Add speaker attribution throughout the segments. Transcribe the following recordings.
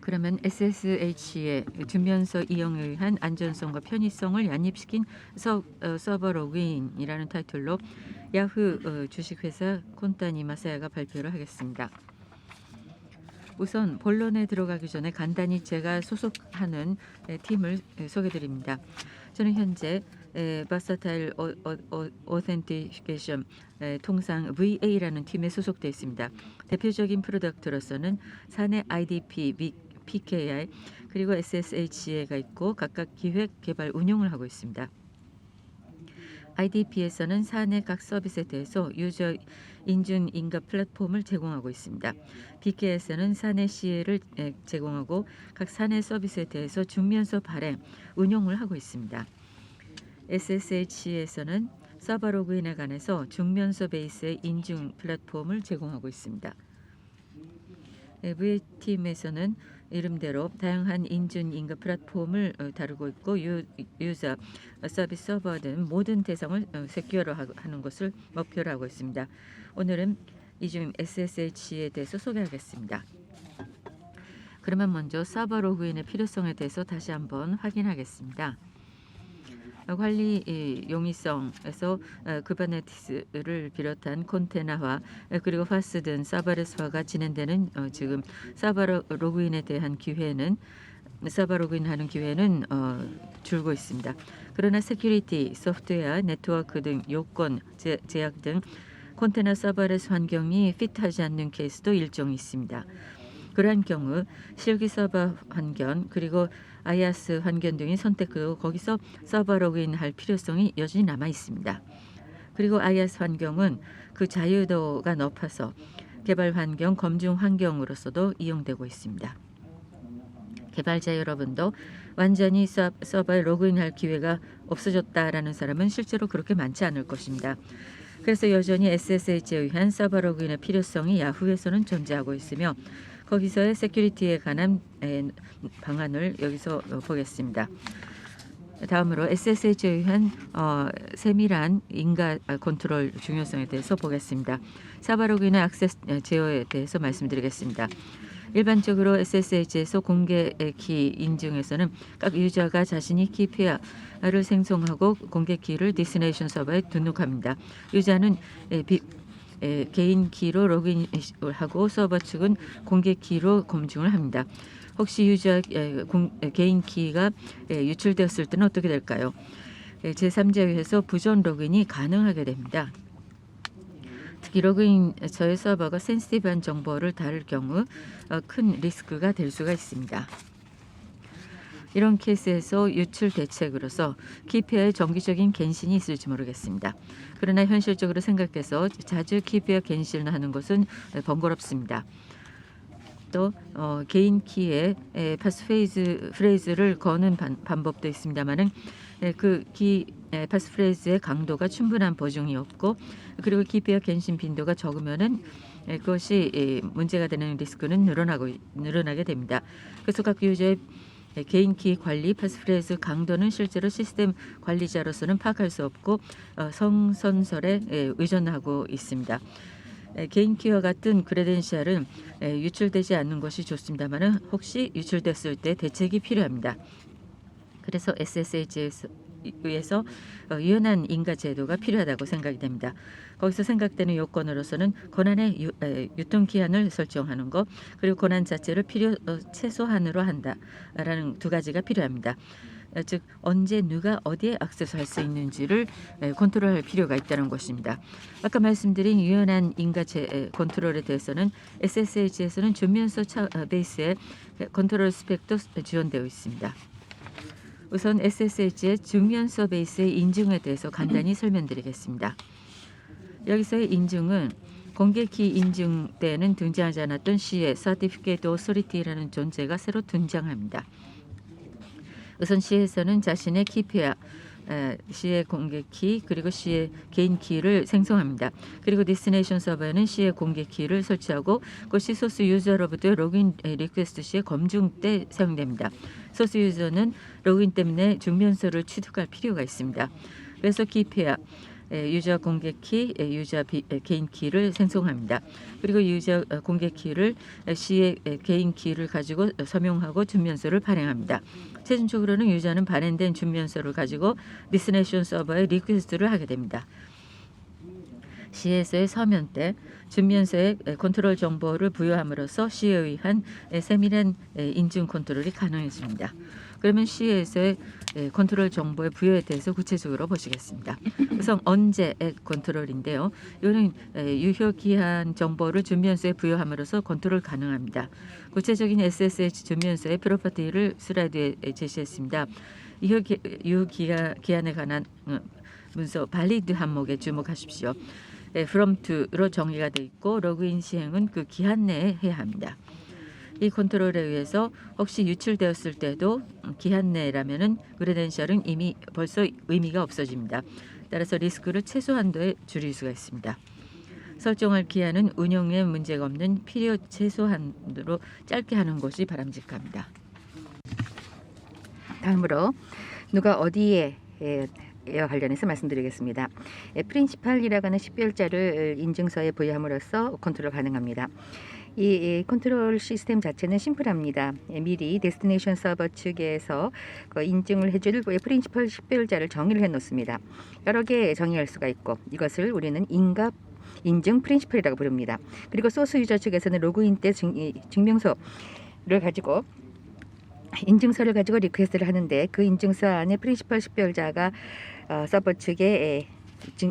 Speaker 1: 그러면 SSH의 주면서 이용에 의한 안전성과 편의성을 양립시킨 서버 로그인이라는 타이틀로 야후 주식회사 콘타니 마사야가 발표를 하겠습니다. 우선 본론에 들어가기 전에 간단히 제가 소속하는 팀을 소개드립니다. 저는 현재 바사타일 오센티케이션 통상 VA라는 팀에 소속되어 있습니다. 대표적인 프로덕트로서는 사내 IDP, PKI 그리고 SSH가 있고 각각 기획, 개발, 운용을 하고 있습니다. IDP에서는 사내 각 서비스에 대해서 유저 인증 인가 플랫폼을 제공하고 있습니다. PK에서는 사내 CA를 제공하고 각 사내 서비스에 대해서 중면서 발행, 운용을 하고 있습니다. SSH에서는 서버 로그인에 관해서 중면서 베이스의 인증 플랫폼을 제공하고 있습니다. VA팀에서는 이름대로 다양한 인증 인가 플랫폼을 다루고 있고 유저, 서비스 서버 등 모든 대상을 세큐어하는 것을 목표로 하고 있습니다. 오늘은 이 중 SSH에 대해서 소개하겠습니다. 그러면 먼저 서버 로그인의 필요성에 대해서 다시 한번 확인하겠습니다. 관리 용이성에서 쿠버네티스를 비롯한 콘테너화 그리고 파스 등 서버레스화가 진행되는 지금 서버 로그인에 대한 기회는 서버 로그인하는 기회는 줄고 있습니다. 그러나 세큐리티, 소프트웨어, 네트워크 등 요건, 제약 등 콘테너 서버레스 환경이 핏하지 않는 케이스도 일종 있습니다. 그러한 경우 실기 서버 환경 그리고 IaaS 환경 등이 선택되고 거기서 서버 로그인할 필요성이 여전히 남아 있습니다. 그리고 IaaS 환경은 그 자유도가 높아서 개발 환경, 검증 환경으로서도 이용되고 있습니다. 개발자 여러분도 완전히 서버에 로그인할 기회가 없어졌다라는 사람은 실제로 그렇게 많지 않을 것입니다. 그래서 여전히 SSH에 의한 서버 로그인의 필요성이 야후에서는 존재하고 있으며 거기서의 세큐리티에 관한 방안을 여기서 보겠습니다. 다음으로 SSH에 의한 세밀한 인가 컨트롤 중요성에 대해서 보겠습니다. 서버 로그인의 액세스 제어에 대해서 말씀드리겠습니다. 일반적으로 SSH에서 공개 키 인증에서는 각 유저가 자신이 키페어를 생성하고 공개 키를 디스티네이션 서버에 등록합니다. 유저는 개인 키로 로그인하고 서버 측은 공개 키로 검증을 합니다. 혹시 유저 개인 키가 유출되었을 때는 어떻게 될까요? 제3자에 의해서 부정 로그인이 가능하게 됩니다. 특히 로그인 저의 서버가 센시티브한 정보를 다룰 경우 큰 리스크가 될 수가 있습니다. 이런 케이스에서 유출 대책으로서 키페어의 정기적인 갱신이 있을지 모르겠습니다. 그러나 현실적으로 생각해서 자주 키페어 갱신을 하는 것은 번거롭습니다. 또 개인 키에 파스프레이즈를 거는 방법도 있습니다만은 그 키 파스프레이즈의 강도가 충분한 보증이 없고 그리고 키페어 갱신 빈도가 적으면은 그것이 문제가 되는 리스크는 늘어나게 됩니다. 그래서 각 유저의 개인 키 관리 패스프레이즈 강도는 실제로 시스템 관리자로서는 파악할 수 없고 성선설에 의존하고 있습니다. 개인 키와 같은 크레덴셜은 유출되지 않는 것이 좋습니다만 혹시 유출됐을 때 대책이 필요합니다. 그래서 SSH에서 유연한 인가 제도가 필요하다고 생각이 됩니다. 거기서 생각되는 요건으로서는 권한의 유통기한을 설정하는 것 그리고 권한 자체를 최소한으로 한다라는 두 가지가 필요합니다. 즉 언제 누가 어디에 액세스할 수 있는지를 컨트롤할 필요가 있다는 것입니다. 아까 말씀드린 유연한 인가 컨트롤에 대해서는 SSH에서는 주면서 베이스에 컨트롤 스펙도 지원되어 있습니다. 우선 SSH의 주면서 베이스의 인증에 대해서 간단히 설명드리겠습니다. 여기서의 인증은 공개키 인증 때는 등장하지 않았던 CA, Certificate Authority라는 존재가 새로 등장합니다. 우선 CA에서는 자신의 키페어, C의 공개키 그리고 C의 개인 키를 생성합니다. 그리고 디스티네이션 서버에는 C의 공개 키를 설치하고 그것이 소스 유저로부터 로그인 리퀘스트 시에 검증 때 사용됩니다. 소스 유저는 로그인 때문에 중면서를 취득할 필요가 있습니다. 그래서 키페어 유저 공개 키, 유저 개인 키를 생성합니다. 그리고 유저 공개 키를 C의 개인 키를 가지고 서명하고 준면서를 발행합니다. 최종적으로는 유저는 발행된 준면서를 가지고 디스티네이션 서버에 리퀘스트를 하게 됩니다. C에서의 서면 때 준면서에 컨트롤 정보를 부여함으로써 C에 의한 세밀한 인증 컨트롤이 가능해집니다. 그러면 C에서의 컨트롤 정보의 부여에 대해서 구체적으로 보시겠습니다. 우선 언제의 컨트롤인데요. 이는 유효 기한 정보를 준면서에 부여함으로써 컨트롤 가능합니다. 구체적인 SSH 준면서의 프로퍼티를 슬라이드에 제시했습니다. 유효 기한에 관한 문서 발리드 항목에 주목하십시오. from to로 정의가 되어 있고 로그인 시행은 그 기한 내에 해야 합니다. 이 컨트롤에 의해서 혹시 유출되었을 때도 기한 내라면은 크레덴셜은 이미 벌써 의미가 없어집니다. 따라서 리스크를 최소한도에 줄일 수가 있습니다. 설정할 기한은 운영에 문제가 없는 필요 최소한으로 짧게 하는 것이 바람직합니다.
Speaker 2: 다음으로 누가 어디에 와 관련해서 말씀드리겠습니다. 프린시팔이라고 하는 10별자를 인증서에 부여함으로써 컨트롤 가능합니다. 이 컨트롤 시스템 자체는 심플합니다. 미리 데스티네이션 서버 측에서 인증을 해줄 프린시팔 10별자를 정의를 해놓습니다. 여러 개 정의할 수가 있고 이것을 우리는 인갑 인증 프린시팔이라고 부릅니다. 그리고 소스 유저 측에서는 로그인 때 증명서를 가지고 인증서를 가지고 리퀘스트를 하는데 그 인증서 안에 프린시팔 10별자가 서버 측의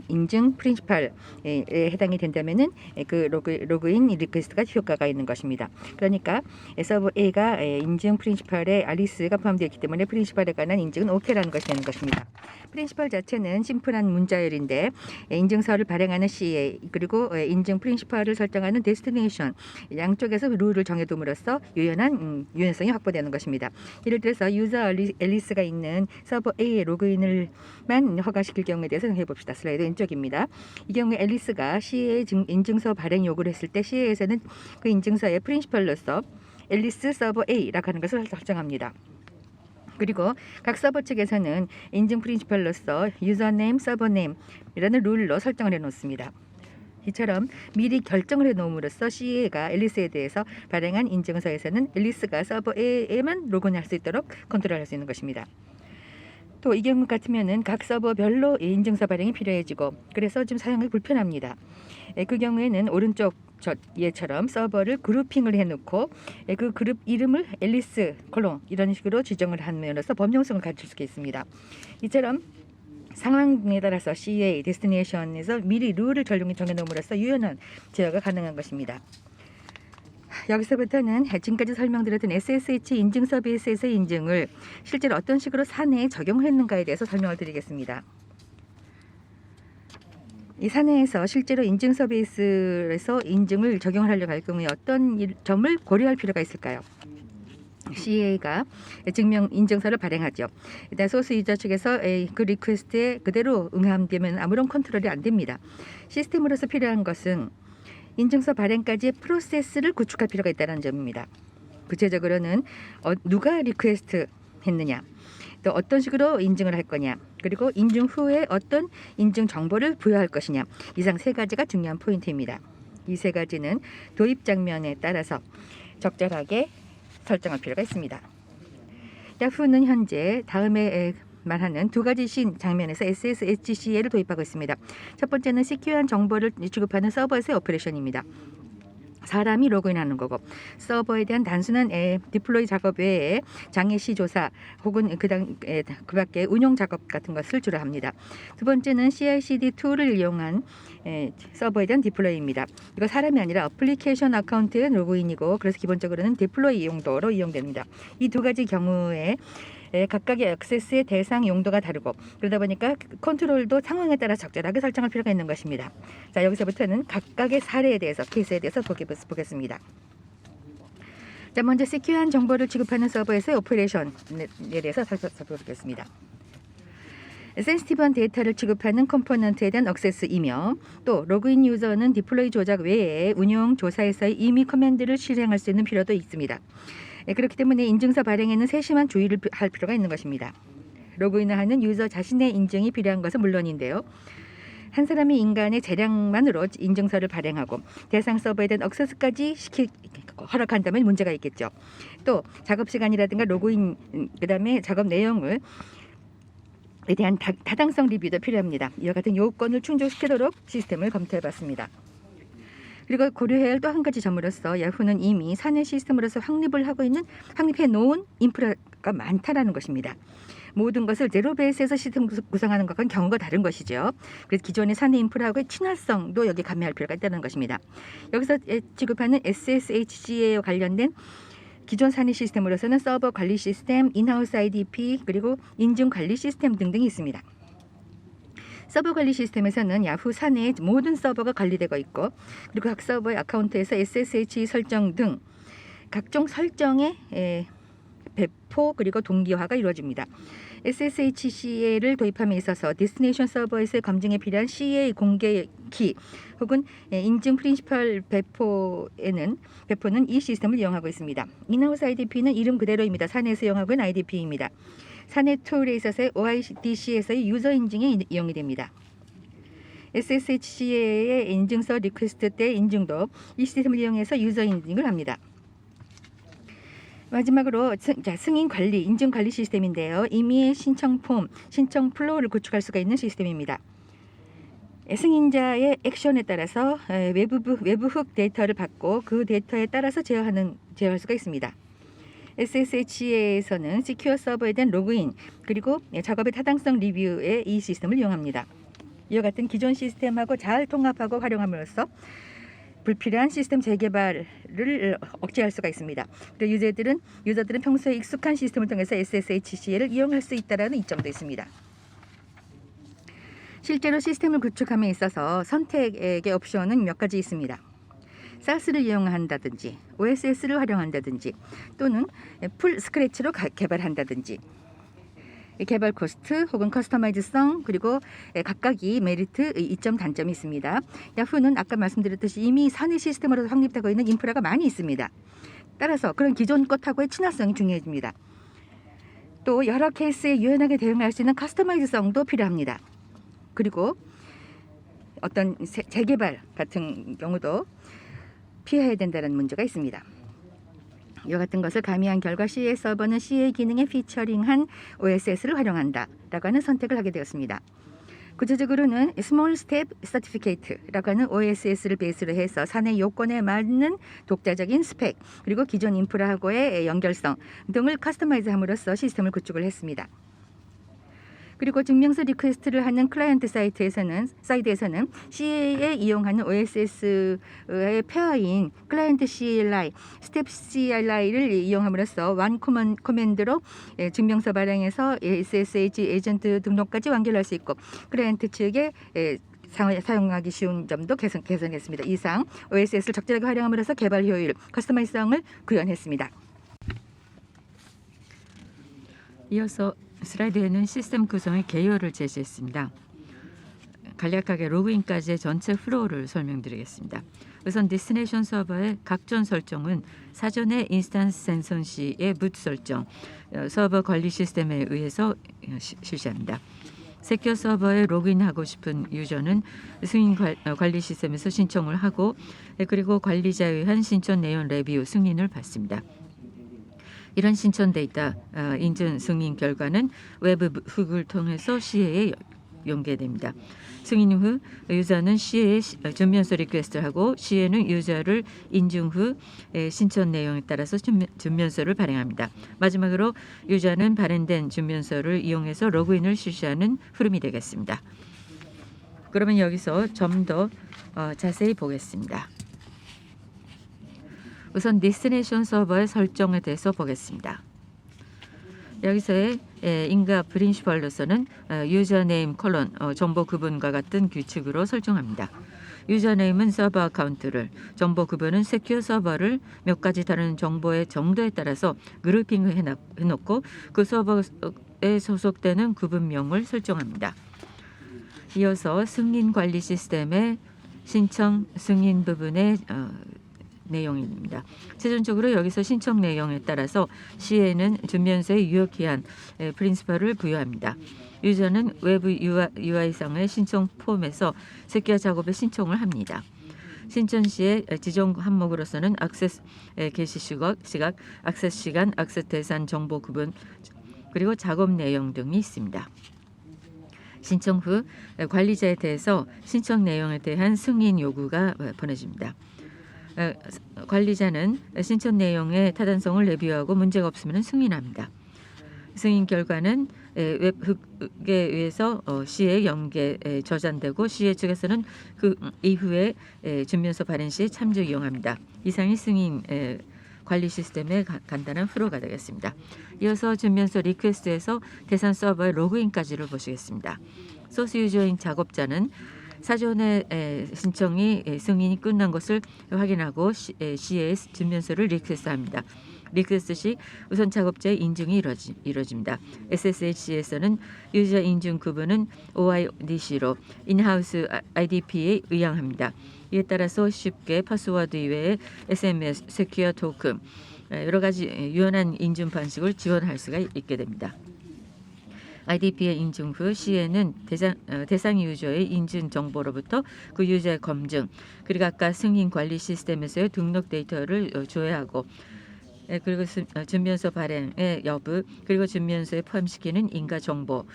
Speaker 2: 인증 프린시팔에 해당이 된다면은 그 로그인 리퀘스트가 효과가 있는 것입니다. 그러니까 서버 A가 인증 프린시팔에 알리스가 포함되어 있기 때문에 프린시팔에 관한 인증은 OK라는 것이 되는 것입니다. 프린시팔 자체는 심플한 문자열인데 인증서를 발행하는 CA 그리고 인증 프린시팔을 설정하는 데스티네이션 양쪽에서 룰을 정해둠으로써 유연성이 확보되는 것입니다. 예를 들어서 유저 앨리스가 있는 서버 A의 로그인을만 허가시킬 경우에 대해서 생각해 봅시다. 슬라이드 왼쪽입니다. 이 경우에 앨리스가 CA 인증서 발행 요구를 했을 때 CA에서는 그 인증서의 프린시팔로서 앨리스 서버 A라고 하는 것을 설정합니다. 그리고 각 서버 측에서는 인증 프린시팔로서 유저네임, 서버네임이라는 룰로 설정을 해놓습니다. 이처럼 미리 결정을 해놓음으로써 CA가 앨리스에 대해서 발행한 인증서에서는 앨리스가 서버 A에만 로그인할 수 있도록 컨트롤할 수 있는 것입니다. 또 이 경우 같으면은 각 서버별로 인증서 발행이 필요해지고 그래서 좀 사용하기 불편합니다. 그 경우에는 오른쪽 예처럼 서버를 그룹핑을 해놓고 그 그룹 이름을 앨리스 콜론 이런 식으로 지정을 함으로써 범용성을 갖출 수가 있습니다. 이처럼 상황에 따라서 CA 데스티네이션에서 미리 룰을 정해놓음으로써 유연한 제어가 가능한 것입니다. 여기서부터는 지금까지 설명드렸던 SSH 인증 서비스에서의 인증을 실제로 어떤 식으로 사내에 적용했는가에 대해서 설명을 드리겠습니다. 이 사내에서 실제로 인증 서비스에서 인증을 적용을 하려고 할 경우에 어떤 점을 고려할 필요가 있을까요? CA가 증명 인증서를 발행하죠. 일단 소스 유저 측에서 그 리퀘스트에 그대로 응함되면 아무런 컨트롤이 안 됩니다. 시스템으로서 필요한 것은 인증서 발행까지의 프로세스를 구축할 필요가 있다는 점입니다. 구체적으로는 누가 리퀘스트 했느냐, 또 어떤 식으로 인증을 할 거냐, 그리고 인증 후에 어떤 인증 정보를 부여할 것이냐, 이상 세 가지가 중요한 포인트입니다. 이 세 가지는 도입 장면에 따라서 적절하게 설정할 필요가 있습니다. 야후는 현재 다음에 말하는 두 가지 장면에서 SSHCA를 도입하고 있습니다. 첫 번째는 시큐어한 정보를 취급하는 서버에서의 오퍼레이션입니다. 사람이 로그인하는 거고 서버에 대한 단순한 디플로이 작업 외에 장애 시 조사 혹은 그 밖에 운용 작업 같은 것을 주로 합니다. 두 번째는 CI/CD 툴을 이용한 서버에 대한 디플로이입니다. 이거 사람이 아니라 어플리케이션 아카운트의 로그인이고 그래서 기본적으로는 디플로이 용도로 이용됩니다. 이 두 가지 경우에 각각의 액세스의 대상 용도가 다르고 그러다 보니까 컨트롤도 상황에 따라 적절하게 설정할 필요가 있는 것입니다. 자, 여기서부터는 각각의 사례에 대해서 케이스에 대해서 보겠습니다. 자, 먼저 시큐어한 정보를 취급하는 서버에서의 오퍼레이션에 대해서 살펴보겠습니다. 센시티브한 데이터를 취급하는 컴포넌트에 대한 액세스이며 또 로그인 유저는 디플로이 조작 외에 운용 조사에서의 임의 커맨드를 실행할 수 있는 필요도 있습니다. 그렇기 때문에 인증서 발행에는 세심한 주의를 할 필요가 있는 것입니다. 로그인을 하는 유저 자신의 인증이 필요한 것은 물론인데요. 한 사람의 인간의 재량만으로 인증서를 발행하고 대상 서버에 대한 액세스까지 허락한다면 문제가 있겠죠. 또 작업 시간이라든가 로그인 그다음에 작업 내용을 에 대한 타당성 리뷰도 필요합니다. 이와 같은 요건을 충족시키도록 시스템을 검토해봤습니다. 그리고 고려해야 할 또 한 가지 점으로서 야후는 이미 사내 시스템으로서 확립해 놓은 인프라가 많다라는 것입니다. 모든 것을 제로 베이스에서 시스템 구성하는 것과는 경우가 다른 것이죠. 그래서 기존의 사내 인프라하고의 친화성도 여기 감해할 필요가 있다는 것입니다. 여기서 지급하는 SSHC에 관련된 기존 사내 시스템으로서는 서버 관리 시스템, 인하우스 IDP, 그리고 인증 관리 시스템 등등이 있습니다. 서버 관리 시스템에서는 야후 사내의 모든 서버가 관리되고 있고 그리고 각 서버의 아카운트에서 SSH 설정 등 각종 설정의 배포 그리고 동기화가 이루어집니다. SSH-CA를 도입함에 있어서 데스티네이션 서버에서의 검증에 필요한 CA 공개 키 혹은 인증 프린시펄 배포는 이 시스템을 이용하고 있습니다. 인하우스 IDP는 이름 그대로입니다. 사내에서 이용하고 있는 IDP입니다. 사내 툴에 있어서의 OIDC에서의 유저 인증에 이용이 됩니다. SSH-CA의 인증서 리퀘스트 때 인증도 이 시스템을 이용해서 유저 인증을 합니다. 마지막으로 승인 관리, 인증 관리 시스템인데요. 임의의 신청 폼, 신청 플로우를 구축할 수가 있는 시스템입니다. 승인자의 액션에 따라서 외부 훅 데이터를 받고 그 데이터에 따라서 제어할 수가 있습니다. SSH에서는 시큐어 서버에 대한 로그인 그리고 작업의 타당성 리뷰에 이 시스템을 이용합니다. 이와 같은 기존 시스템하고 잘 통합하고 활용함으로써 불필요한 시스템 재개발을 억제할 수가 있습니다. 그리고 유저들은 평소에 익숙한 시스템을 통해서 SSHC를 이용할 수 있다는 이점도 있습니다. 실제로 시스템을 구축함에 있어서 선택의 옵션은 몇 가지 있습니다. SaaS를 이용한다든지 OSS를 활용한다든지 또는 풀 스크래치로 개발한다든지 개발 코스트 혹은 커스터마이즈성 그리고 각각이 메리트, 이점, 단점이 있습니다. 야후는 아까 말씀드렸듯이 이미 사내 시스템으로 확립되고 있는 인프라가 많이 있습니다. 따라서 그런 기존 것하고의 친화성이 중요해집니다. 또 여러 케이스에 유연하게 대응할 수 있는 커스터마이즈성도 필요합니다. 그리고 어떤 재개발 같은 경우도 피해야 된다는 문제가 있습니다. 이와 같은 것을 가미한 결과 CA 서버는 CA 기능에 피처링한 OSS를 활용한다라고 하는 선택을 하게 되었습니다. 구체적으로는 Small Step Certificate라고 하는 OSS를 베이스로 해서 사내 요건에 맞는 독자적인 스펙 그리고 기존 인프라하고의 연결성 등을 커스터마이즈함으로써 시스템을 구축을 했습니다. 그리고 증명서 리퀘스트를 하는 클라이언트 사이드에서는 CA에 이용하는 OSS의 페어인 클라이언트 CLI, 스텝 CLI를 이용함으로써 완 코맨드로 증명서 발행해서 SSH 에이전트 등록까지 완결할 수 있고 클라이언트 측에 사용하기 쉬운 점도 개선했습니다. 이상 OSS를 적절하게 활용함으로써 개발 효율, 커스터마이성을 구현했습니다.
Speaker 1: 이어서 슬라이드에는 시스템 구성의 개요를 제시했습니다. 간략하게 로그인까지의 전체 플로우를 설명드리겠습니다. 우선 데스티네이션 서버의 각종 설정은 사전에 인스턴스 생성 시의 부트 설정, 서버 관리 시스템에 의해서 실시합니다. 세큐어 서버에 로그인하고 싶은 유저는 승인 관리 시스템에서 신청을 하고 그리고 관리자에 의한 신청 내용 레뷰 승인을 받습니다. 이런 신청 데이터 인증 승인 결과는 외부 훅을 통해서 CA에 연계됩니다. 승인 후 유저는 CA에 준면서 리퀘스트를 하고 CA는 유저를 인증 후 신청 내용에 따라서 준면서를 발행합니다. 마지막으로 유저는 발행된 준면서를 이용해서 로그인을 실시하는 흐름이 되겠습니다. 그러면 여기서 좀 더 자세히 보겠습니다. 우선 데스티네이션 서버의 설정에 대해서 보겠습니다. 여기서의 인가 프린시펄로서는 유저네임 콜론 정보 구분과 같은 규칙으로 설정합니다. 유저네임은 서버 아카운트를, 정보 구분은 세큐어 서버를 몇 가지 다른 정보의 정도에 따라서 그룹핑을 해놓고 그 서버에 소속되는 구분명을 설정합니다. 이어서 승인 관리 시스템의 신청 승인 부분의 내용입니다. 최종적으로 여기서 신청 내용에 따라서 CA는 준면서의 유효기한 프린시펄을 부여합니다. 유저는 외부 UI상의 신청 폼에서 세키화 작업에 신청을 합니다. 신청 시에 지정 항목으로서는 액세스 개시 시각, 액세스 시간, 액세스 대상 정보 구분 그리고 작업 내용 등이 있습니다. 신청 후 관리자에 대해서 신청 내용에 대한 승인 요구가 보내집니다. 관리자는 신청 내용의 타당성을 레비ュ하고 문제가 없으면 승인합니다. 승인 결과는 웹흑에 의해서 시에 연계 저장되고 시의 측에서는 그 이후에 준면서 발행 시에 참조 이용합니다. 이상이 승인 관리 시스템의 간단한 프로가 되겠습니다. 이어서 준면서 리퀘스트에서 대상 서버의 로그인까지를 보시겠습니다. 소스 유저인 작업자는 사전에 신청이 승인이 끝난 것을 확인하고 시에 준면서를 리퀘스트합니다. 리퀘스트 시 우선 작업자의 인증이 이루어집니다. SSH에서는 유저 인증 구분은 OIDC로 인하우스 IDP에 의향합니다. 이에 따라서 쉽게 파스워드 이외에 SMS, 세큐어 토큰, 여러 가지 유연한 인증 방식을 지원할 수가 있게 됩니다. IDP의 인증 후 시에는 대상 유저의 인증 정보로부터 그 유저의 검증, 그리고 아까 승인 관리 시스템에서의 등록 데이터를 조회하고 그리고 준면서 발행의 여부, 그리고 준면서에 포함시키는 인가 정보,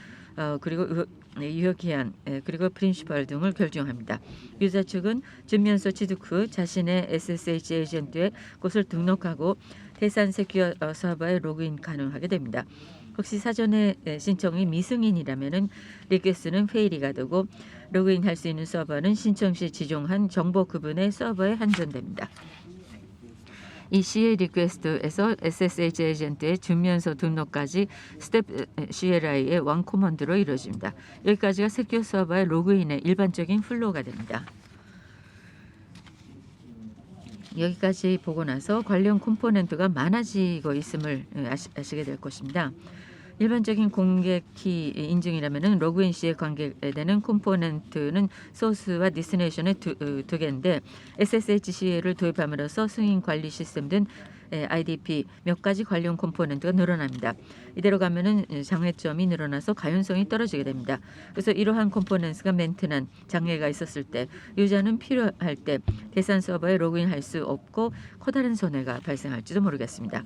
Speaker 1: 그리고 유효 기한, 그리고 프린시펄 등을 결정합니다. 유저 측은 준면서 취득 후 자신의 SSH 에이전트에 그것을 등록하고 대상 세큐어 서버에 로그인 가능하게 됩니다. 혹시 사전에 신청이 미승인이라면은 리퀘스트는 페일이가 되고 로그인할 수 있는 서버는 신청 시 지정한 정보 구분의 서버에 한정됩니다. 이 CA 리퀘스트에서 SSH 에이전트의 준면서 등록까지 스텝 CLI의 왕 코먼드로 이루어집니다. 여기까지가 세큐어 서버의 로그인의 일반적인 플로우가 됩니다. 여기까지 보고 나서 관련 컴포넌트가 많아지고 있음을 아시게 될 것입니다. 일반적인 공개 키 인증이라면 로그인 시에 관계되는 컴포넌트는 소스와 디스티네이션의 두 개인데 SSHC를 도입함으로써 승인 관리 시스템 등 IDP 몇 가지 관련 컴포넌트가 늘어납니다. 이대로 가면은 장애점이 늘어나서 가용성이 떨어지게 됩니다. 그래서 이러한 컴포넌트가 멘트난 장애가 있었을 때 유저는 필요할 때 대상 서버에 로그인할 수 없고 커다란 손해가 발생할지도 모르겠습니다.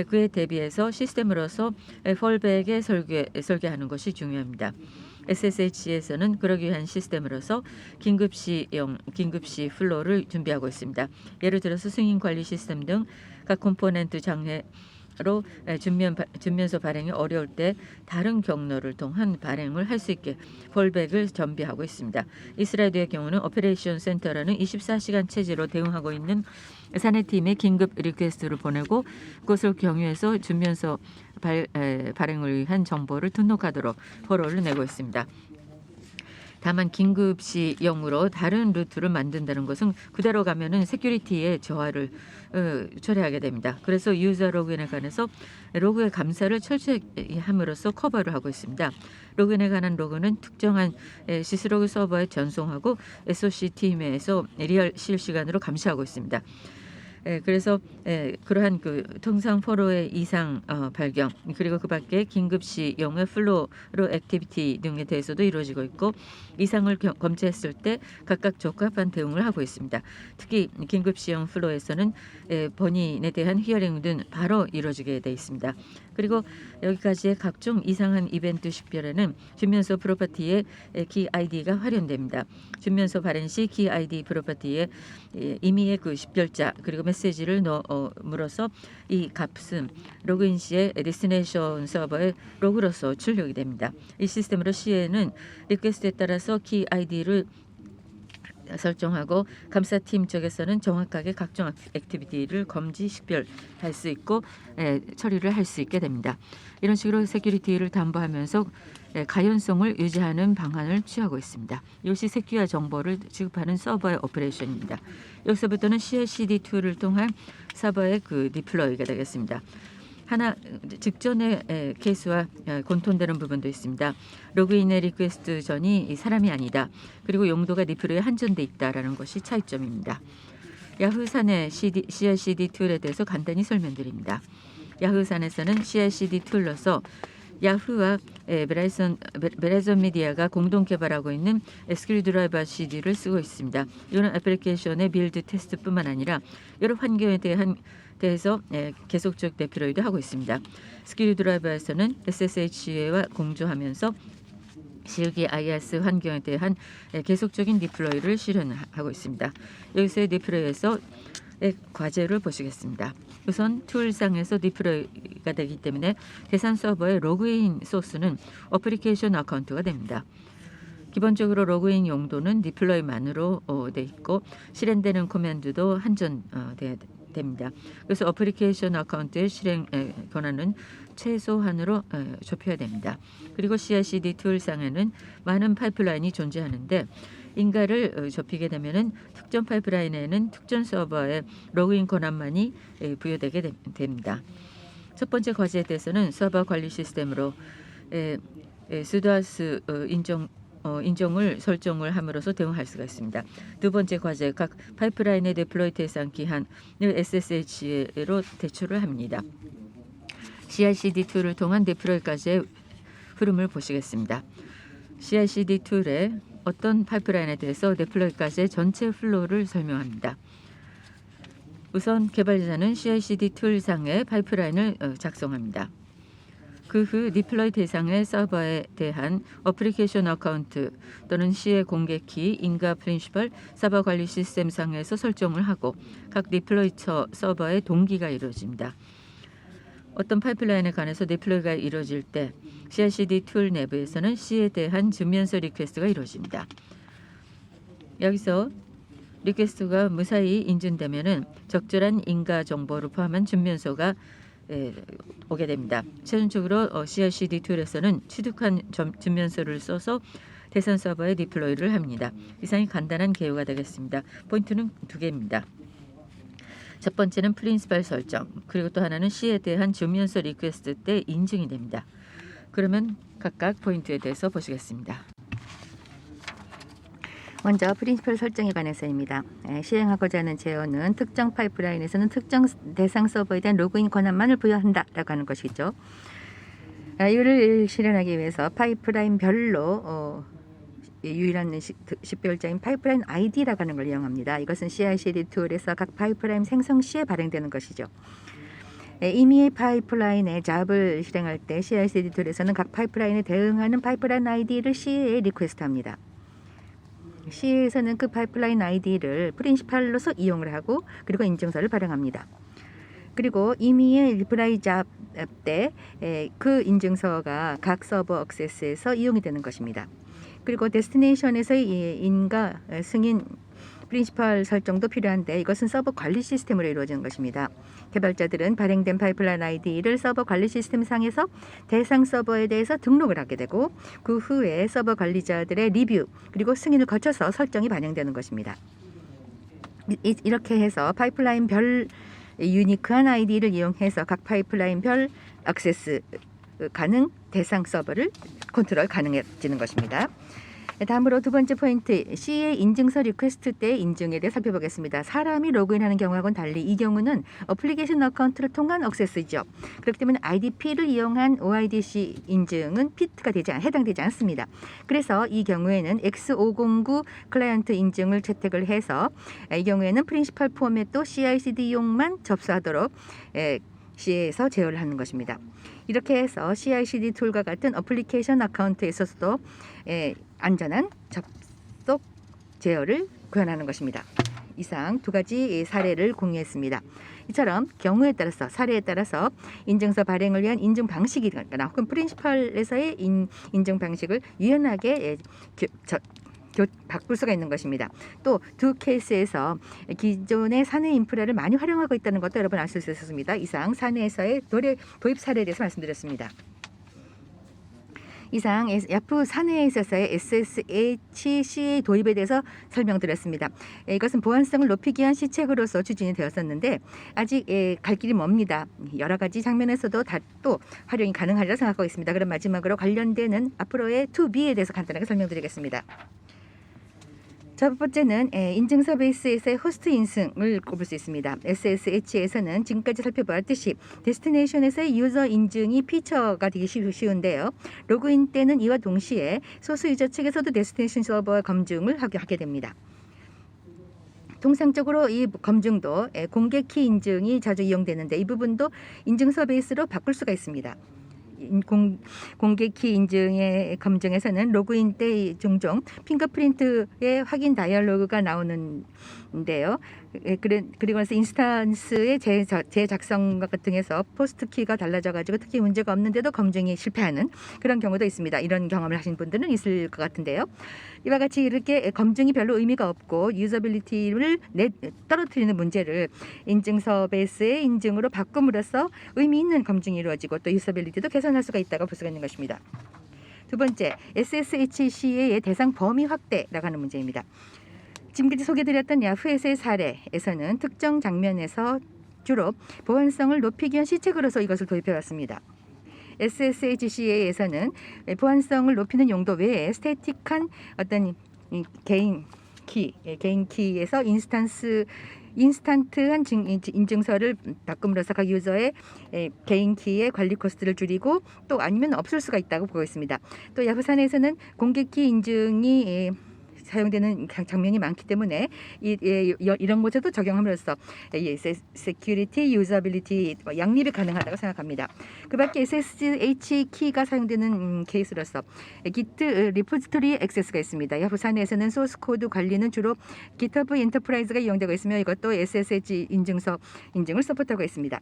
Speaker 1: 그에 대비해서 시스템으로서 폴백에 설계하는 것이 중요합니다. SSH에서는 그러기 위한 시스템으로서 긴급시 플로우를 준비하고 있습니다. 예를 들어서 승인 관리 시스템 등 각 컴포넌트 장애로 준면서 발행이 어려울 때 다른 경로를 통한 발행을 할 수 있게 폴백을 준비하고 있습니다. 이스라엘의 경우는 오퍼레이션 센터라는 24시간 체제로 대응하고 있는 사내팀에 긴급 리퀘스트를 보내고 그것을 경유해서 준면서 발행을 위한 정보를 등록하도록 허가를 내고 있습니다. 다만 긴급시용으로 다른 루트를 만든다는 것은 그대로 가면은 세큐리티의 저하를 초래하게 됩니다. 그래서 유저 로그인에 관해서 로그의 감사를 철저히 함으로써 커버를 하고 있습니다. 로그인에 관한 로그는 특정한 시스로그 서버에 전송하고 SOC 팀에서 리얼 실시간으로 감시하고 있습니다. 그래서 그러한 그 통상 포로의 이상 발견 그리고 그밖에 긴급시용의 플로우 액티비티 등에 대해서도 이루어지고 있고 이상을 검체했을 때 각각 적합한 대응을 하고 있습니다. 특히 긴급시용 플로우에서는 본인에 대한 히어링 등 바로 이루어지게 돼 있습니다. 그리고 여기까지의 각종 이상한 이벤트 식별에는 준면서 프로퍼티의 키 아이디가 활용됩니다. 준면서 발행 시 키 아이디 프로퍼티에 임의의 그 식별자 그리고 메시지를 넣음으로써 이 값은 로그인 시에 데스티네이션 서버의 로그로서 출력이 됩니다. 이 시스템으로 시에는 리퀘스트에 따라서 키 아이디를 설정하고 감사팀 쪽에서는 정확하게 각종 액티비티를 검지 식별할 수 있고 처리를 할 수 있게 됩니다. 이런 식으로 세큐리티를 담보하면서 가연성을 유지하는 방안을 취하고 있습니다. 이것이 세큐어 정보를 지급하는 서버의 오퍼레이션입니다. 여기서부터는 CI/CD2를 통한 서버의 그 디플로이가 되겠습니다. 하나 직전의 케이스와 공통되는 부분도 있습니다. 로그인의 리퀘스트 전이 사람이 아니다. 그리고 용도가 디플로이에 한정돼 있다라는 것이 차이점입니다. 야후산의 CI/CD 툴에 대해서 간단히 설명드립니다. 야후산에서는 CI/CD 툴로서 야후와 베라이전 미디어가 공동 개발하고 있는 스킬 드라이버 CD를 쓰고 있습니다. 이런 애플리케이션의 빌드 테스트뿐만 아니라 여러 환경에 대해서 계속적 디플로이도 하고 있습니다. 스킬 드라이버에서는 SSH와 공조하면서 실기 IaaS 환경에 대한 계속적인 디플로이를 실현하고 있습니다. 여기서의 디플로이에서 과제를 보시겠습니다. 우선 툴상에서 디플로이가 되기 때문에 대상 서버의 로그인 소스는 어플리케이션 어카운트가 됩니다. 기본적으로 로그인 용도는 디플로이만으로 돼 있고 실행되는 코맨드도 한전돼야 됩니다. 그래서 어플리케이션 어카운트의 실행 권한은 최소한으로 좁혀야 됩니다. 그리고 CI/CD 툴상에는 많은 파이프라인이 존재하는데 인가를 좁히게 되면은 특정 파이프라인에는 특정 서버의 로그인 권한만이 부여되게 됩니다. 첫 번째 과제에 대해서는 서버 관리 시스템으로 수도아스 인정을 설정을 함으로써 대응할 수가 있습니다. 두 번째 과제, 각 파이프라인의 디플로이 대상 기한을 SSH로 대처를 합니다. CI/CD 툴을 통한 디플로이까지의 흐름을 보시겠습니다. CI/CD 툴의 어떤 파이프라인에 대해서 디플로이까지의 전체 플로우를 설명합니다. 우선 개발자는 CI/CD 툴상의 파이프라인을 작성합니다. 그 후 디플로이 대상의 서버에 대한 어플리케이션 어카운트 또는 C의 공개 키, 인가 프린시펄, 서버 관리 시스템 상에서 설정을 하고 각 디플로이 서버의 동기가 이루어집니다. 어떤 파이프라인에 관해서 디플로이가 이루어질 때 CI/CD 툴 내부에서는 C에 대한 준면서 리퀘스트가 이루어집니다. 여기서 리퀘스트가 무사히 인증되면은 적절한 인가 정보를 포함한 준면서가 오게 됩니다. 최종적으로 CI/CD 툴에서는 취득한 준면서를 써서 대상 서버에 디플로이를 합니다. 이상이 간단한 개요가 되겠습니다. 포인트는 두 개입니다. 첫 번째는 프린시펄 설정, 그리고 또 하나는 C에 대한 준면서 리퀘스트 때 인증이 됩니다. 그러면 각각 포인트에 대해서 보시겠습니다.
Speaker 2: 먼저 프린시펄 설정에 관해서입니다. 시행하고자 하는 제어는 특정 파이프라인에서는 특정 대상 서버에 대한 로그인 권한만을 부여한다라고 하는 것이죠. 이를 실현하기 위해서 파이프라인별로 유일한 10배율자인 파이프라인 ID라고 하는 걸 이용합니다. 이것은 CI/CD 툴에서 각 파이프라인 생성 시에 발행되는 것이죠. 이미 파이프라인의 잡을 실행할 때 CI/CD 툴에서는 각 파이프라인에 대응하는 파이프라인 ID를 C에 리퀘스트합니다. C에서는 그 파이프라인 ID를 프린시펄로서 이용을 하고 그리고 인증서를 발행합니다. 그리고 임의의 리플라이 잡 때 그 인증서가 각 서버 액세스에서 이용이 되는 것입니다. 그리고 데스티네이션에서의 인가 승인 프린시펄 설정도 필요한데 이것은 서버 관리 시스템으로 이루어지는 것입니다. 개발자들은 발행된 파이프라인 ID를 서버 관리 시스템 상에서 대상 서버에 대해서 등록을 하게 되고 그 후에 서버 관리자들의 리뷰 그리고 승인을 거쳐서 설정이 반영되는 것입니다. 이렇게 해서 파이프라인별 유니크한 ID를 이용해서 각 파이프라인별 액세스 가능 대상 서버를 컨트롤 가능해지는 것입니다. 다음으로 두 번째 포인트, C의 인증서 리퀘스트 때 인증에 대해 살펴보겠습니다. 사람이 로그인하는 경우하고는 달리 이 경우는 어플리케이션 어카운트를 통한 액세스죠. 그렇기 때문에 IDP를 이용한 OIDC 인증은 피트가 해당되지 않습니다. 그래서 이 경우에는 X509 클라이언트 인증을 채택을 해서 이 경우에는 프린시펄 포맷도 CI/CD용만 접수하도록 C에서 제어를 하는 것입니다. 이렇게 해서 CI/CD 툴과 같은 어플리케이션 어카운트에 있어서도 안전한 접속 제어를 구현하는 것입니다. 이상 두 가지 사례를 공유했습니다. 이처럼 경우에 따라서 사례에 따라서 인증서 발행을 위한 인증 방식이거나 혹은 프린시펄에서의 인증 방식을 유연하게 바꿀 수가 있는 것입니다. 또 두 케이스에서 기존의 사내 인프라를 많이 활용하고 있다는 것도 여러분 아실 수 있었습니다. 이상 사내에서의 도입 사례에 대해서 말씀드렸습니다. 이상 야후 사내에 있어서의 SSHC의 도입에 대해서 설명드렸습니다. 이것은 보안성을 높이기 위한 시책으로서 추진이 되었었는데 아직 갈 길이 멉니다. 여러 가지 장면에서도 또 활용이 가능하리라 생각하고 있습니다. 그럼 마지막으로 관련되는 앞으로의 2B에 대해서 간단하게 설명드리겠습니다. 첫 번째는 인증서 베이스에서의 호스트 인증을 꼽을 수 있습니다. SSH에서는 지금까지 살펴보았듯이 데스티네이션에서의 유저 인증이 피처가 되기 쉬운데요. 로그인 때는 이와 동시에 소스 유저 측에서도 데스티네이션 서버 검증을 하게 됩니다. 통상적으로 이 검증도 공개 키 인증이 자주 이용되는데 이 부분도 인증서 베이스로 바꿀 수가 있습니다. 공개 키 인증의 검증에서는 로그인 때 종종 핑거프린트의 확인 다이얼로그가 나오는데요. 그리고 나서 인스턴스의 재작성과 같은 해서 포스트 키가 달라져 가지고 특히 문제가 없는데도 검증이 실패하는 그런 경우도 있습니다. 이런 경험을 하신 분들은 있을 것 같은데요. 이와 같이 이렇게 검증이 별로 의미가 없고 유저빌리티를 떨어뜨리는 문제를 인증서 베이스의 인증으로 바꿈으로써 의미 있는 검증이 이루어지고 또 유저빌리티도 개선할 수가 있다고 볼 수가 있는 것입니다. 두 번째, SSHC의 대상 범위 확대라고 하는 문제입니다. 지금까지 소개드렸던 야후에서의 사례에서는 특정 장면에서 주로 보안성을 높이기 위한 시책으로서 이것을 도입해왔습니다. SSHC에서는 보안성을 높이는 용도 외에 스태틱한 어떤 개인 키에서 인스턴트한 인증서를 바꿈으로써 각 유저의 개인 키의 관리 코스트를 줄이고 또 아니면 없을 수가 있다고 보고 있습니다. 또 야후산에서는 공개 키 인증이 사용되는 장면이 많기 때문에 이런 곳에도 적용함으로써 세큐리티, 유저빌리티 양립이 가능하다고 생각합니다. 그밖에 SSH 키가 사용되는 케이스로서 Git 리포지토리 액세스가 있습니다. 야후산에서는 소스 코드 관리는 주로 GitHub 엔터프라이즈가 이용되고 있으며 이것도 SSH 인증을 서포트하고 있습니다.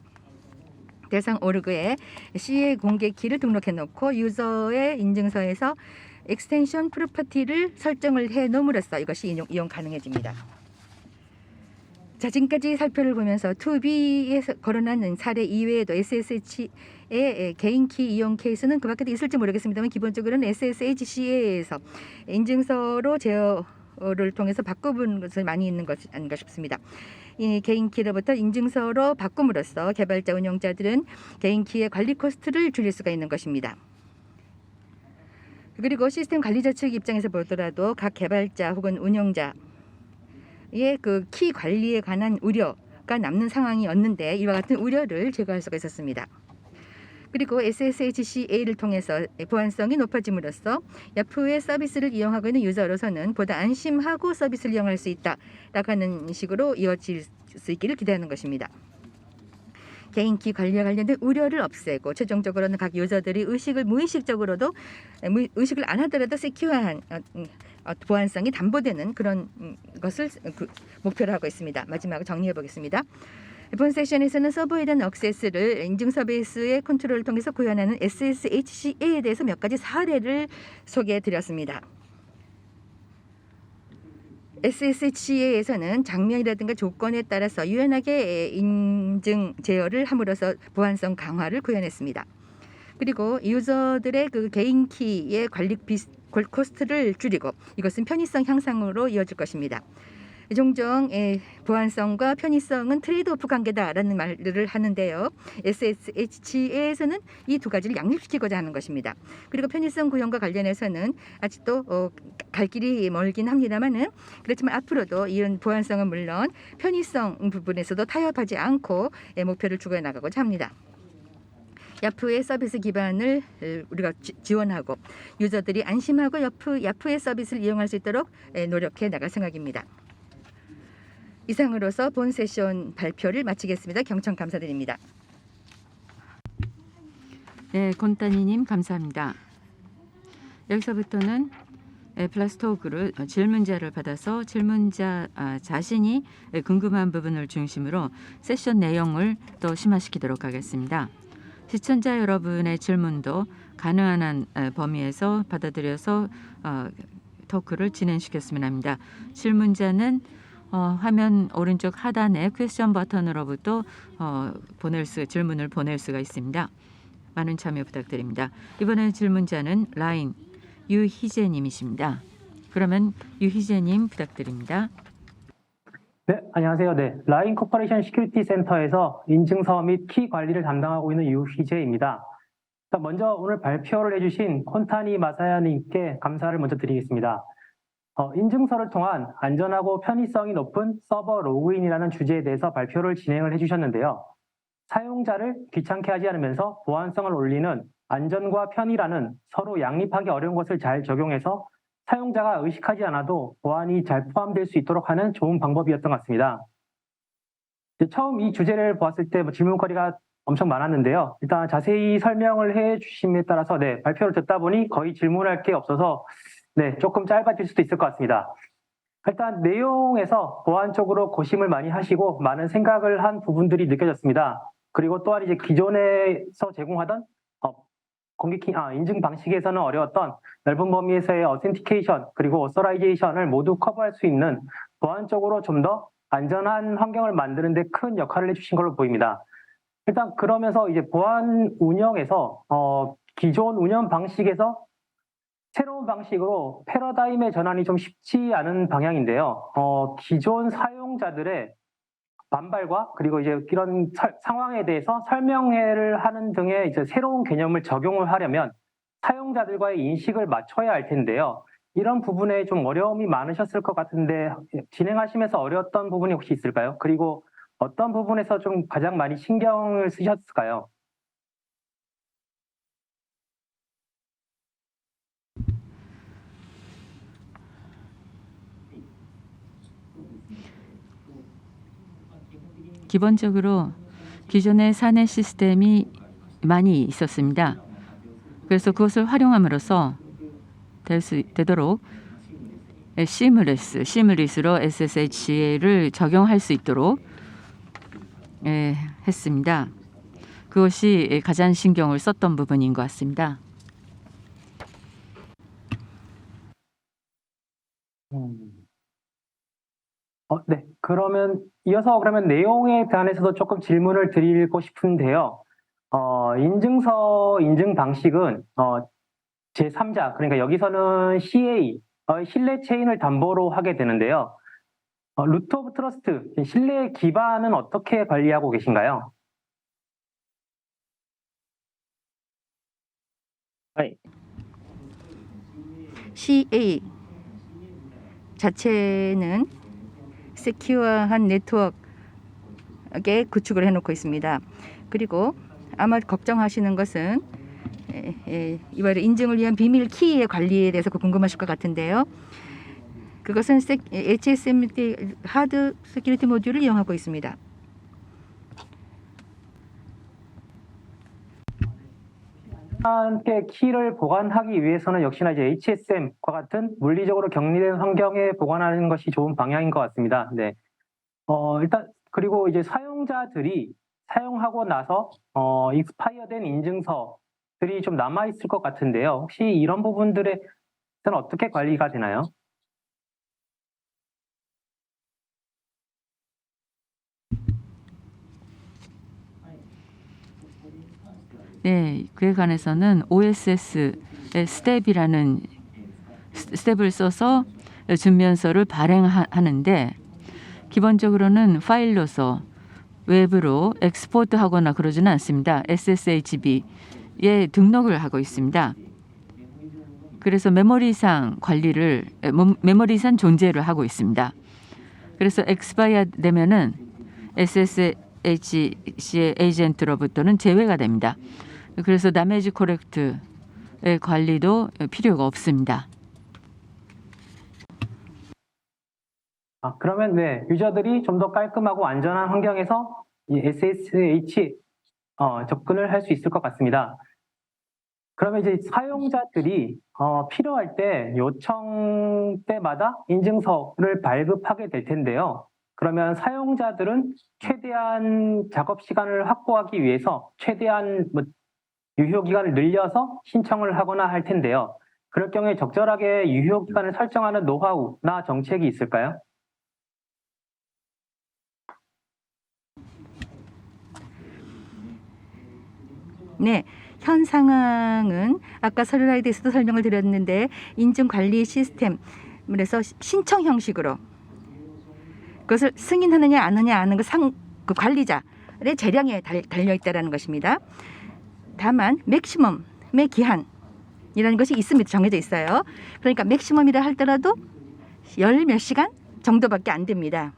Speaker 2: 대상 오르그에 C의 공개 키를 등록해 놓고 유저의 인증서에서 익스텐션 프로퍼티를 설정을 해 놓음으로써 이것이 이용 가능해집니다. 자, 지금까지 살펴를 보면서 2B에 거론하는 사례 이외에도 SSH의 개인 키 이용 케이스는 그 밖에도 있을지 모르겠습니다만 기본적으로는 SSHC에서 인증서로 제어를 통해서 바꿔본 것을 많이 있는 것이 아닌가 싶습니다. 이 개인 키로부터 인증서로 바꿈으로써 개발자 운영자들은 개인 키의 관리 코스트를 줄일 수가 있는 것입니다. 그리고 시스템 관리자 측 입장에서 보더라도 각 개발자 혹은 운영자의 그 키 관리에 관한 우려가 남는 상황이었는데 이와 같은 우려를 제거할 수가 있었습니다. 그리고 SSHCA를 통해서 보안성이 높아짐으로써 야후의 서비스를 이용하고 있는 유저로서는 보다 안심하고 서비스를 이용할 수 있다라고 하는 식으로 이어질 수 있기를 기대하는 것입니다. 개인키 관리와 관련된 우려를 없애고 최종적으로는 각 유저들이 무의식적으로도 의식을 안 하더라도 세큐어한 보안성이 담보되는 그런 것을 목표로 하고 있습니다. 마지막으로 정리해 보겠습니다. 이번 세션에서는 서버에 대한 액세스를 인증서 베이스의 컨트롤을 통해서 구현하는 SSHCA에 대해서 몇 가지 사례를 소개해 드렸습니다. SSHCA에서는 장면이라든가 조건에 따라서 유연하게 인증 제어를 함으로써 보안성 강화를 구현했습니다. 그리고 유저들의 그 개인 키의 관리 코스트를 줄이고 이것은 편의성 향상으로 이어질 것입니다. 종종 보안성과 편의성은 트레이드오프 관계다라는 말을 하는데요. SSH에서는 이 두 가지를 양립시키고자 하는 것입니다. 그리고 편의성 구현과 관련해서는 아직도 갈 길이 멀긴 합니다만은 그렇지만 앞으로도 이런 보안성은 물론 편의성 부분에서도 타협하지 않고 목표를 추구해 나가고자 합니다. 야후의 서비스 기반을 우리가 지원하고 유저들이 안심하고 야후의 서비스를 이용할 수 있도록 노력해 나갈 생각입니다. 이상으로서 본 세션 발표를 마치겠습니다. 경청 감사드립니다.
Speaker 1: 네, 곤따니님 감사합니다. 여기서부터는 플라스토크를 질문자를 받아서 질문자 자신이 궁금한 부분을 중심으로 세션 내용을 또 심화시키도록 하겠습니다. 시청자 여러분의 질문도 가능한 한 범위에서 받아들여서 토크를 진행시켰으면 합니다. 질문자는 화면 오른쪽 하단의 퀘스천 버튼으로부터 질문을 보낼 수가 있습니다. 많은 참여 부탁드립니다. 이번에 질문자는 라인 유희재님이십니다. 그러면 유희재님 부탁드립니다.
Speaker 3: 네, 안녕하세요. 네, 라인 코퍼레이션 시큐리티 센터에서 인증서 및 키 관리를 담당하고 있는 유희재입니다. 먼저 오늘 발표를 해주신 콘타니 마사야님께 감사를 먼저 드리겠습니다. 인증서를 통한 안전하고 편의성이 높은 서버 로그인이라는 주제에 대해서 발표를 진행을 해주셨는데요. 사용자를 귀찮게 하지 않으면서 보안성을 올리는 안전과 편의라는 서로 양립하기 어려운 것을 잘 적용해서 사용자가 의식하지 않아도 보안이 잘 포함될 수 있도록 하는 좋은 방법이었던 것 같습니다. 처음 이 주제를 보았을 때 질문거리가 엄청 많았는데요. 일단 자세히 설명을 해주심에 따라서 발표를 듣다 보니 거의 질문할 게 없어서 조금 짧아질 수도 있을 것 같습니다. 일단 내용에서 보안 쪽으로 고심을 많이 하시고 많은 생각을 한 부분들이 느껴졌습니다. 그리고 또한 이제 기존에서 제공하던 인증 방식에서는 어려웠던 넓은 범위에서의 어센티케이션 그리고 오서라이제이션을 모두 커버할 수 있는 보안 쪽으로 좀 더 안전한 환경을 만드는 데 큰 역할을 해주신 걸로 보입니다. 일단 그러면서 이제 보안 운영에서 기존 운영 방식에서 새로운 방식으로 패러다임의 전환이 좀 쉽지 않은 방향인데요. 기존 사용자들의 반발과 그리고 이제 이런 상황에 대해서 설명회를 하는 등의 이제 새로운 개념을 적용을 하려면 사용자들과의 인식을 맞춰야 할 텐데요. 이런 부분에 좀 어려움이 많으셨을 것 같은데 진행하시면서 어려웠던 부분이 혹시 있을까요? 그리고 어떤 부분에서 좀 가장 많이 신경을 쓰셨을까요?
Speaker 1: 기본적으로 기존의 사내 시스템이 많이 있었습니다. 그래서 그것을 활용함으로써 되도록 시뮬리스로 SSH를 적용할 수 있도록 했습니다. 그것이 가장 신경을 썼던 부분인 것 같습니다.
Speaker 3: 그러면 이어서 그러면 내용에 대해서도 조금 질문을 드리고 싶은데요. 인증서 인증 방식은 제3자, 그러니까 여기서는 CA, 신뢰 체인을 담보로 하게 되는데요. 루트 오브 트러스트, 신뢰의 기반은 어떻게 관리하고 계신가요?
Speaker 2: CA 자체는 세큐어한 네트워크에 구축을 해놓고 있습니다. 그리고 아마 걱정하시는 것은 이번에 인증을 위한 비밀 키의 관리에 대해서 궁금하실 것 같은데요. 그것은 HSMD 하드 세큐리티 모듈을 이용하고 있습니다.
Speaker 3: 함께 키를 보관하기 위해서는 역시나 이제 HSM과 같은 물리적으로 격리된 환경에 보관하는 것이 좋은 방향인 것 같습니다. 일단 그리고 이제 사용자들이 사용하고 나서 익스파이어된 인증서들이 좀 남아 있을 것 같은데요. 혹시 이런 부분들에는 어떻게 관리가 되나요?
Speaker 1: 네, 그에 관해서는 OSS의 스텝을 써서 준면서를 발행하는데 기본적으로는 파일로서 외부로 엑스포트하거나 그러지는 않습니다. SSHB에 등록을 하고 있습니다. 그래서 메모리상 존재를 하고 있습니다. 그래서 엑스파이어 되면은 SSHC의 에이전트로부터는 제외가 됩니다. 그래서 다메지 코렉트의 관리도 필요가 없습니다.
Speaker 3: 그러면 유저들이 좀 더 깔끔하고 안전한 환경에서 이 SSH 접근을 할 수 있을 것 같습니다. 그러면 이제 사용자들이 필요할 때 요청 때마다 인증서를 발급하게 될 텐데요. 그러면 사용자들은 최대한 작업 시간을 확보하기 위해서 최대한 유효 기간을 늘려서 신청을 하거나 할 텐데요. 그럴 경우에 적절하게 유효 기간을 설정하는 노하우나 정책이 있을까요?
Speaker 2: 네, 현 상황은 아까 슬라이드에서도 설명을 드렸는데 인증 관리 시스템에서 신청 형식으로 그것을 승인하느냐 안 하느냐 그 관리자의 재량에 달려 있다는 것입니다. 다만 맥시멈의 기한이라는 것이 있습니다. 정해져 있어요. 그러니까 맥시멈이라 할더라도 열 몇 시간 정도밖에 안 됩니다.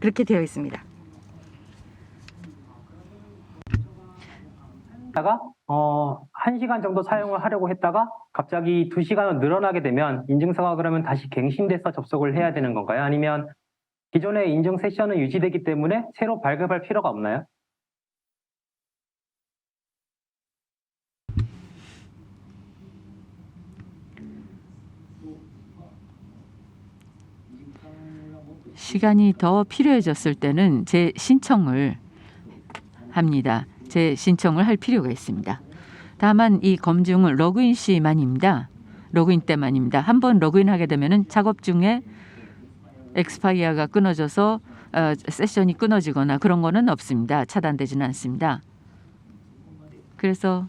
Speaker 2: 그렇게 되어 있습니다.
Speaker 3: 다가 1시간 정도 사용을 하려고 했다가 갑자기 2시간으로 늘어나게 되면 인증서가 그러면 다시 갱신돼서 접속을 해야 되는 건가요? 아니면 기존의 인증 세션은 유지되기 때문에 새로 발급할 필요가 없나요?
Speaker 1: 시간이 더 필요해졌을 때는 재신청을 합니다. 재신청을 할 필요가 있습니다. 다만 이 검증은 로그인 시만입니다. 로그인 때만입니다. 한번 로그인하게 되면은 작업 중에 엑스파이어가 끊어져서 세션이 끊어지거나 그런 거는 없습니다. 차단되지는 않습니다. 그래서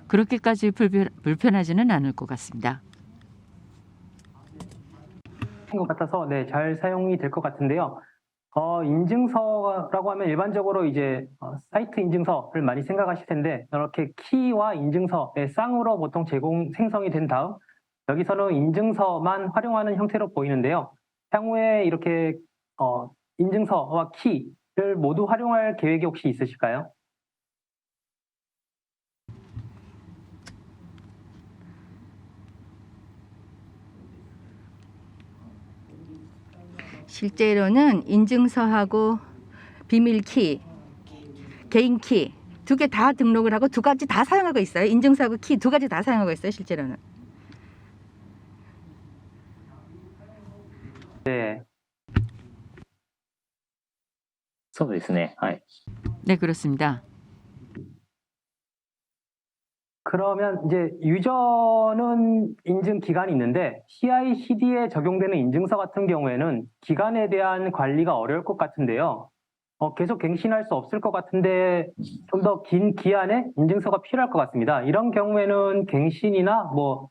Speaker 1: 그렇게까지 불편하지는 않을 것 같습니다.
Speaker 3: 것 같아서 네, 잘 사용이 될 것 같은데요. 인증서라고 하면 일반적으로 이제 사이트 인증서를 많이 생각하실 텐데 이렇게 키와 인증서의 쌍으로 보통 생성이 된 다음 여기서는 인증서만 활용하는 형태로 보이는데요. 향후에 이렇게 인증서와 키를 모두 활용할 계획이 혹시 있으실까요?
Speaker 2: 실제로는 인증서하고 비밀키, 개인키 두 개 다 등록을 하고 두 가지 다 사용하고 있어요. 인증서하고 키 두 가지 다 사용하고 있어요. 실제로는.
Speaker 3: 네.
Speaker 4: そうですね。はい。
Speaker 1: 네, 그렇습니다.
Speaker 3: 그러면 이제 유저는 인증 기간이 있는데 CI/CD에 적용되는 인증서 같은 경우에는 기간에 대한 관리가 어려울 것 같은데요. 계속 갱신할 수 없을 것 같은데 좀 더 긴 기한에 인증서가 필요할 것 같습니다. 이런 경우에는 갱신이나 뭐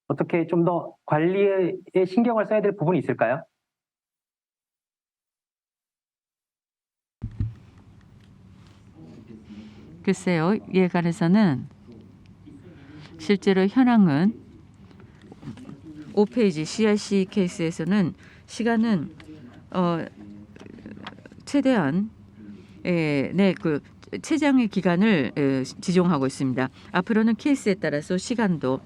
Speaker 3: 어떻게 좀 더 관리에 신경을 써야 될 부분이 있을까요?
Speaker 1: 글쎄요, 이에 관해서는 실제로 현황은 5페이지 CRC 케이스에서는 시간은 최대한 그 최장의 기간을 지정하고 있습니다. 앞으로는 케이스에 따라서 시간도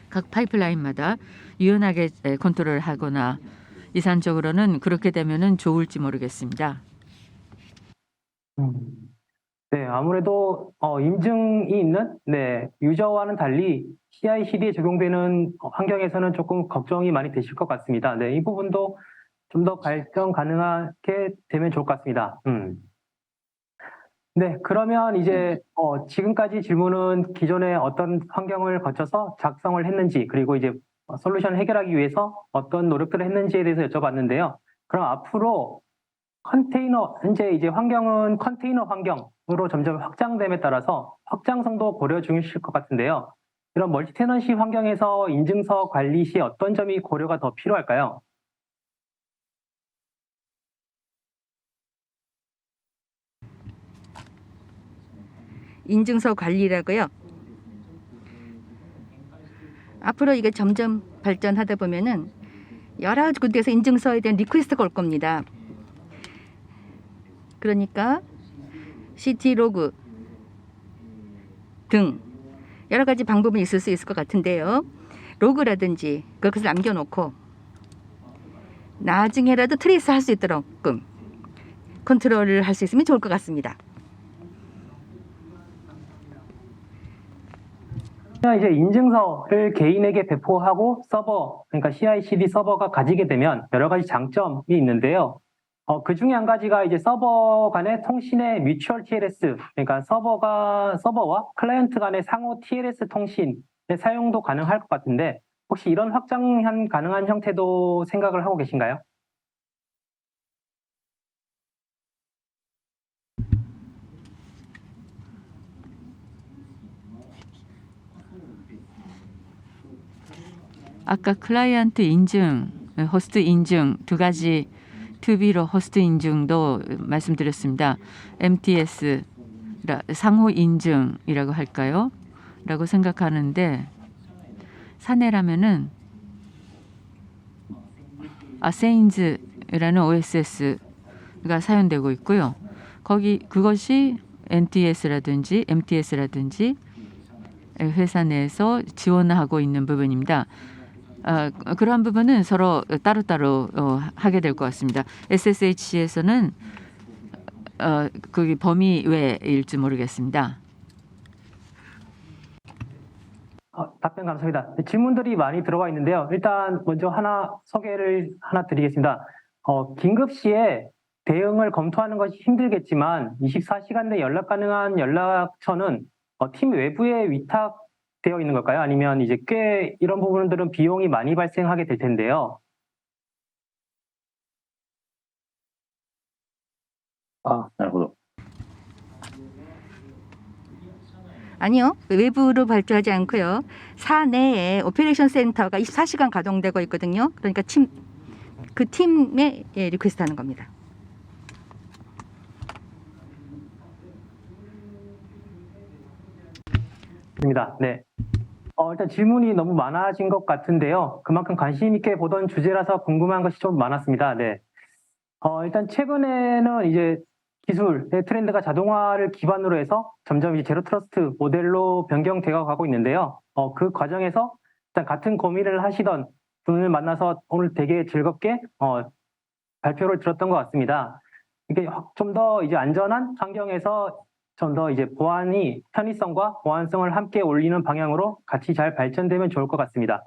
Speaker 1: 각 파이프라인마다 유연하게 컨트롤하거나 이산적으로는 그렇게 되면은 좋을지 모르겠습니다.
Speaker 3: 네, 아무래도 인증이 있는 유저와는 달리 CI/CD에 적용되는 환경에서는 조금 걱정이 많이 되실 것 같습니다. 네, 이 부분도 좀 더 발전 가능하게 되면 좋을 것 같습니다. 네, 그러면 이제 지금까지 질문은 기존에 어떤 환경을 거쳐서 작성을 했는지 그리고 이제 솔루션을 해결하기 위해서 어떤 노력들을 했는지에 대해서 여쭤봤는데요. 그럼 앞으로 현재 이제 환경은 컨테이너 환경으로 점점 확장됨에 따라서 확장성도 고려 중이실 것 같은데요. 이런 멀티테넌시 환경에서 인증서 관리 시 어떤 점이 고려가 더 필요할까요?
Speaker 2: 인증서 관리라고요. 앞으로 이게 점점 발전하다 보면은 여러 군데에서 인증서에 대한 리퀘스트가 올 겁니다. 그러니까 CT 로그 등 여러 가지 방법이 있을 수 있을 것 같은데요. 로그라든지 그것을 남겨놓고 나중에라도 트레이스 할 수 있도록 컨트롤을 할 수 있으면 좋을 것 같습니다.
Speaker 3: 이제 인증서를 개인에게 배포하고 그러니까 CI/CD 서버가 가지게 되면 여러 가지 장점이 있는데요. 그 중에 한 가지가 이제 서버 간의 통신의 뮤추얼 TLS, 그러니까 서버와 클라이언트 간의 상호 TLS 통신의 사용도 가능할 것 같은데 혹시 이런 확장 가능한 형태도 생각을 하고 계신가요?
Speaker 1: 아까 클라이언트 인증, 호스트 인증 두 가지 2B로 호스트 인증도 말씀드렸습니다. MTS 상호 인증이라고 할까요? 라고 생각하는데 사내라면은 아세인즈라는 OSS가 사용되고 있고요. 그것이 NTS라든지 MTS라든지 회사 내에서 지원하고 있는 부분입니다. 그러한 부분은 서로 따로따로 하게 될 것 같습니다. SSH에서는 그 범위 외일지 모르겠습니다.
Speaker 3: 답변 감사합니다. 네, 질문들이 많이 들어와 있는데요. 일단 먼저 소개를 드리겠습니다. 긴급 시에 대응을 검토하는 것이 힘들겠지만 24시간 내 연락 가능한 연락처는 팀 외부에 위탁되어 있는 걸까요? 아니면 이제 꽤 이런 부분들은 비용이 많이 발생하게 될 텐데요.
Speaker 4: 아, なるほど。
Speaker 2: 아니요. 외부로 발주하지 않고요. 사내에 오퍼레이션 센터가 24시간 가동되고 있거든요. 그러니까 그 팀에 리퀘스트하는 겁니다.
Speaker 3: 입니다. 네. 일단 질문이 너무 많아진 것 같은데요. 그만큼 관심 있게 보던 주제라서 궁금한 것이 좀 많았습니다. 네. 일단 최근에는 이제 기술의 트렌드가 자동화를 기반으로 해서 점점 이제 제로 트러스트 모델로 변경되어 가고 있는데요. 그 과정에서 일단 같은 고민을 하시던 분을 만나서 오늘 되게 즐겁게 발표를 들었던 것 같습니다. 이게 좀 더 이제 안전한 환경에서 좀 더 이제 편의성과 보안성을 함께 올리는 방향으로 같이 잘 발전되면 좋을 것 같습니다.